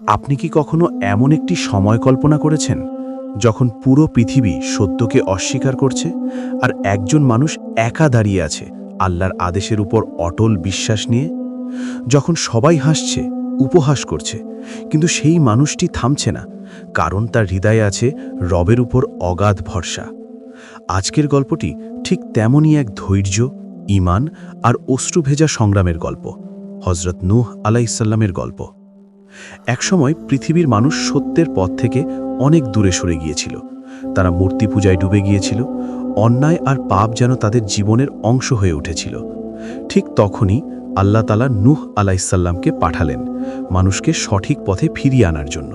আপনি কি কখনো এমন একটি সময় কল্পনা করেছেন যখন পুরো পৃথিবী সত্যকে অস্বীকার করছে আর একজন মানুষ একা দাঁড়িয়ে আছে আল্লাহর আদেশের উপর অটল বিশ্বাস নিয়ে? যখন সবাই হাসছে, উপহাস করছে, কিন্তু সেই মানুষটি থামছে না, কারণ তার হৃদয়ে আছে রবের উপর অগাধ ভরসা। আজকের গল্পটি ঠিক তেমনই এক ধৈর্য, ঈমান আর অশ্রুভেজা সংগ্রামের গল্প, হযরত নূহ আলাইহিসসালামের গল্প। একসময় পৃথিবীর মানুষ সত্যের পথ থেকে অনেক দূরে সরে গিয়েছিল। তারা মূর্তি পূজায় ডুবে গিয়েছিল, অন্যায় আর পাপ যেন তাদের জীবনের অংশ হয়ে উঠেছিল। ঠিক তখনই আল্লাহ তাআলা নূহ আলাইহিসসালামকে পাঠালেন মানুষকে সঠিক পথে ফিরিয়ে আনার জন্য।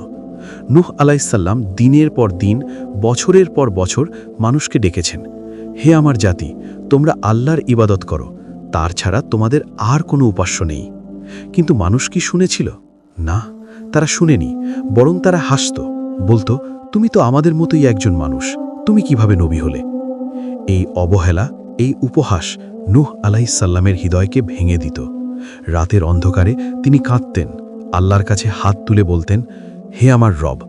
নূহ আলাইহিসসালাম দিনের পর দিন, বছরের পর বছর মানুষকে ডেকেছেন, হে আমার জাতি, তোমরা আল্লাহর ইবাদত করো, তার ছাড়া তোমাদের আর কোনো উপাস্য নেই। কিন্তু মানুষ কি শুনেছিল? না, তারা শুনেনি, বরং তারা হাসত, বলতো, তুমি তো আমাদের মতোই একজন মানুষ, তুমি কিভাবে নবী হলে? এই অবহেলা, এই উপহাস নূহ আলাইহিসসালামের হৃদয়কে ভেঙে দিত। রাতের অন্ধকারে তিনি কাঁদতেন, আল্লাহর কাছে হাত তুলে বলতেন, হে আমার রব,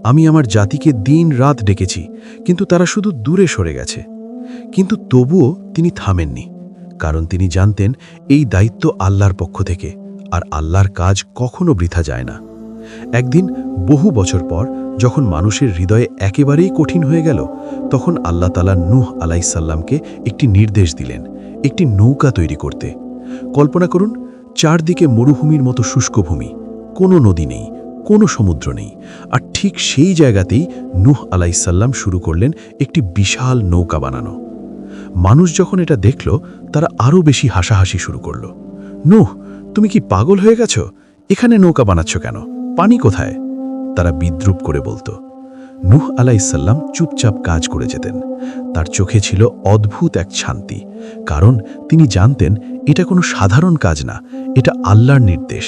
আমি আমার জাতিকে দিন রাত ডেকেছি, কিন্তু তারা শুধু দূরে সরে গেছে। কিন্তু তবুও তিনি থামেননি, কারণ তিনি জানতেন এই দায়িত্ব আল্লাহর পক্ষ থেকে, আর আল্লাহর কাজ কখনো বৃথা যায় না। একদিন বহু বছর পর যখন মানুষের হৃদয়ে একেবারেই কঠিন হয়ে গেল, তখন আল্লাহ তাআলা নূহ আলাইহিসসালামকে একটি নির্দেশ দিলেন, একটি নৌকা তৈরি করতে। কল্পনা করুন, চারদিকে মরুভূমির মতো শুষ্ক ভূমি, কোনো নদী নেই, কোনো সমুদ্র নেই, আর ঠিক সেই জায়গাতেই নূহ আলাইহিসসালাম শুরু করলেন একটি বিশাল নৌকা বানানো। মানুষ যখন এটা দেখল, তারা আরও বেশি হাসাহাসি শুরু করল। নূহ, তুমি কি পাগল হয়ে গেছ? এখানে নৌকা বানাচ্ছ কেন? পানি কোথায়? তারা বিদ্রুপ করে বলতো। নূহ আলাইহিসসালাম চুপচাপ কাজ করে যেতেন। তার চোখে ছিল অদ্ভুত এক শান্তি, কারণ তিনি জানতেন এটা কোনো সাধারণ কাজ না, এটা আল্লাহর নির্দেশ।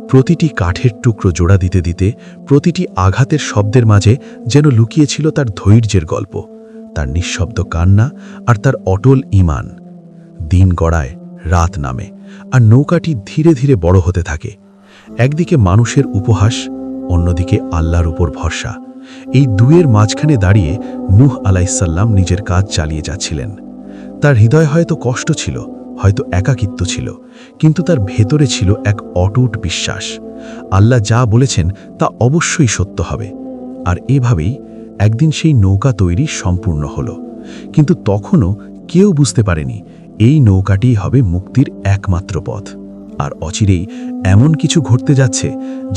প্রতিটি কাঠের টুকরো জোড়া দিতে দিতে, প্রতিটি আঘাতের শব্দের মাঝে যেন লুকিয়েছিল তার ধৈর্যের গল্প, তার নিঃশব্দ কান্না আর তার অটল ঈমান। দিন গড়ায়, রাত নামে, আর নৌকাটি ধীরে ধীরে বড় হতে থাকে। একদিকে মানুষের উপহাস, অন্যদিকে আল্লাহর উপর ভরসা। এই দুয়ের মাঝখানে দাঁড়িয়ে নূহ আলাইহিসসালাম নিজের কাজ চালিয়ে যাচ্ছিলেন। তার হৃদয় হয়তো কষ্ট ছিল, হয়তো একাকিত্ব ছিল, কিন্তু তার ভেতরে ছিল এক অটুট বিশ্বাস, আল্লাহ যা বলেছেন তা অবশ্যই সত্য হবে। আর এভাবেই একদিন সেই নৌকা তৈরি সম্পূর্ণ হলো। কিন্তু তখনও কেউ বুঝতে পারেনি এই নৌকাটিই হবে মুক্তির একমাত্র পথ। আর অচিরেই এমন কিছু ঘটতে যাচ্ছে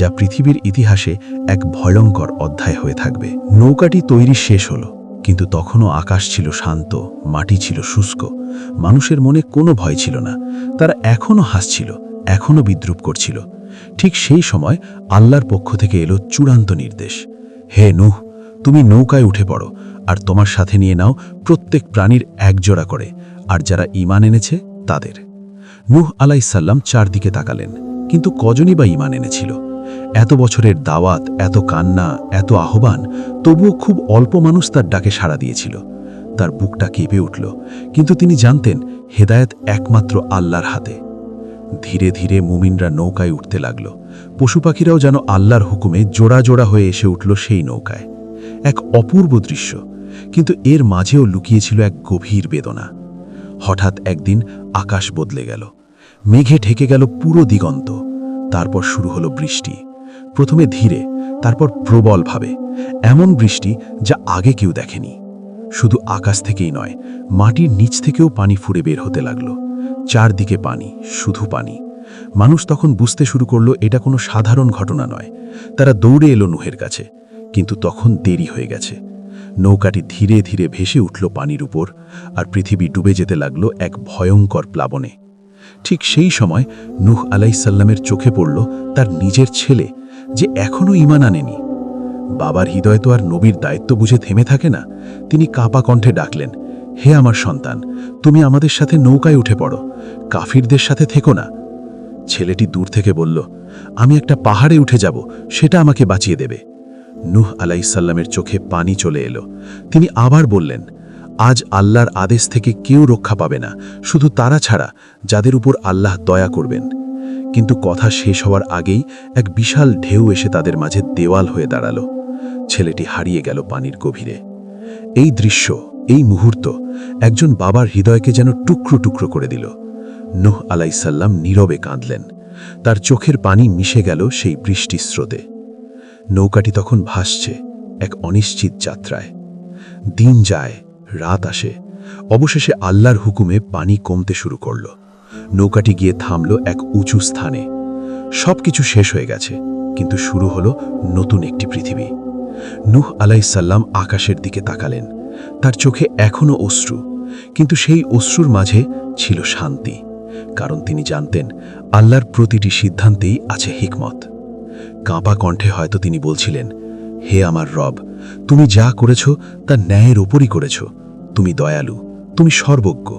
যা পৃথিবীর ইতিহাসে এক ভয়ঙ্কর অধ্যায় হয়ে থাকবে। নৌকাটি তৈরি শেষ হলো, কিন্তু তখনও আকাশ ছিল শান্ত, মাটি ছিল শুষ্ক, মানুষের মনে কোনো ভয় ছিল না। তারা এখনও হাসছিল, এখনও বিদ্রুপ করছিল। ঠিক সেই সময় আল্লাহর পক্ষ থেকে এলো চূড়ান্ত নির্দেশ, হে নূহ, তুমি নৌকায় উঠে পড়ো, আর তোমার সাথে নিয়ে নাও প্রত্যেক প্রাণীর একজোড়া করে, আর যারা ঈমান এনেছে তাদের। নূহ আলাইহিসসালাম চারদিকে তাকালেন, কিন্তু কজনই বা ঈমান এনেছিল? এত বছরের দাওয়াত, এত কান্না, এত আহ্বান, তবুও খুব অল্প মানুষ তার ডাকে সাড়া দিয়েছিল। তার বুকটা কেঁপে উঠল, কিন্তু তিনি জানতেন হেদায়েত একমাত্র আল্লাহর হাতে। ধীরে ধীরে মুমিনরা নৌকায় উঠতে লাগল। পশু পাখিরাও যেন আল্লাহর হুকুমে জোড়া জোড়া হয়ে এসে উঠল সেই নৌকায়। এক অপূর্ব দৃশ্য, কিন্তু এর মাঝেও লুকিয়েছিল এক গভীর বেদনা। হঠাৎ একদিন আকাশ বদলে গেল, মেঘে ঢেকে গেল পুরো দিগন্ত। তারপর শুরু হলো বৃষ্টি, প্রথমে ধীরে, তারপর প্রবলভাবে, এমন বৃষ্টি যা আগে কেউ দেখেনি। শুধু আকাশ থেকেই নয়, মাটির নিচ থেকেও পানি ফুঁড়ে বের হতে লাগলো। চারদিকে পানি, শুধু পানি। মানুষ তখন বুঝতে শুরু করলো এটা কোনো সাধারণ ঘটনা নয়। তারা দৌড়ে এলো নূহের কাছে, কিন্তু তখন দেরি হয়ে গেছে। নৌকাটি ধীরে ধীরে ভেসে উঠল পানির উপর, আর পৃথিবী ডুবে যেতে লাগলো এক ভয়ঙ্কর প্লাবনে। ঠিক সেই সময় নূহ আলাইহিসসালামের চোখে পড়ল তার নিজের ছেলে, যে এখনও ঈমান আনেনি। বাবার হৃদয় তো আর নবীর দায়িত্ব বুঝে থেমে থাকে না। তিনি কাঁপা কণ্ঠে ডাকলেন, হে আমার সন্তান, তুমি আমাদের সাথে নৌকায় উঠে পড়ো, কাফিরদের সাথে থেকো না। ছেলেটি দূর থেকে বলল, আমি একটা পাহাড়ে উঠে যাব, সেটা আমাকে বাঁচিয়ে দেবে। নূহ আলাইহিসসালামের চোখে পানি চলে এলো। তিনি আবার বললেন, আজ আল্লাহর আদেশ থেকে কেউ রক্ষা পাবে না, শুধু তারা ছাড়া যাদের উপর আল্লাহ দয়া করবেন। কিন্তু কথা শেষ হওয়ার আগেই এক বিশাল ঢেউ এসে তাদের মাঝে দেওয়াল হয়ে দাঁড়ালো। ছেলেটি হারিয়ে গেল পানির গভীরে। এই দৃশ্য, এই মুহূর্ত একজন বাবার হৃদয়কে যেন টুকরো টুকরো করে দিল। নূহ আলাইসাল্লাম নীরবে কাঁদলেন। তার চোখের পানি মিশে গেল সেই বৃষ্টির স্রোতে। নৌকাটি তখন ভাসছে এক অনিশ্চিত যাত্রায়। দিন যায়, রাত আসে, অবশেষে আল্লাহর হুকুমে পানি কমতে শুরু করল। নৌকাটি গিয়ে থামল এক উঁচু স্থানে। সবকিছু শেষ হয়ে গেছে, কিন্তু শুরু হলো নতুন একটি পৃথিবী। নূহ আলাইসাল্লাম আকাশের দিকে তাকালেন। তার চোখে এখনও অশ্রু, কিন্তু সেই অশ্রুর মাঝে ছিল শান্তি, কারণ তিনি জানতেন আল্লাহর প্রতিটি সিদ্ধান্তেই আছে হিকমত। কাঁপা কণ্ঠে হয়তো তিনি বলছিলেন, হে আমার রব, তুমি যা করেছ তা ন্যায়ের ওপরই করেছ। তুমি দয়ালু, তুমি সর্বজ্ঞ।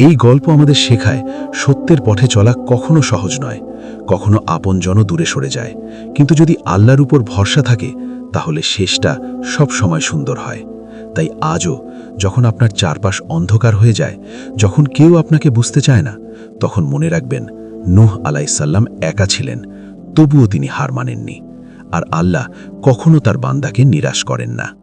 এই গল্প আমাদের শেখায় সত্যের পথে চলা কখনো সহজ নয়, কখনো আপনজনও দূরে সরে যায়, কিন্তু যদি আল্লাহর উপর ভরসা থাকে তাহলে শেষটা সব সময় সুন্দর হয়। তাই আজও যখন আপনার চারপাশ অন্ধকার হয়ে যায়, যখন কেউ আপনাকে বুঝতে চায় না, তখন মনে রাখবেন নূহ আলাইসাল্লাম একা ছিলেন, তবুও তিনি হার মানেননি। আর আল্লাহ কখনো তার বান্দাকে নিরাশ করেন না।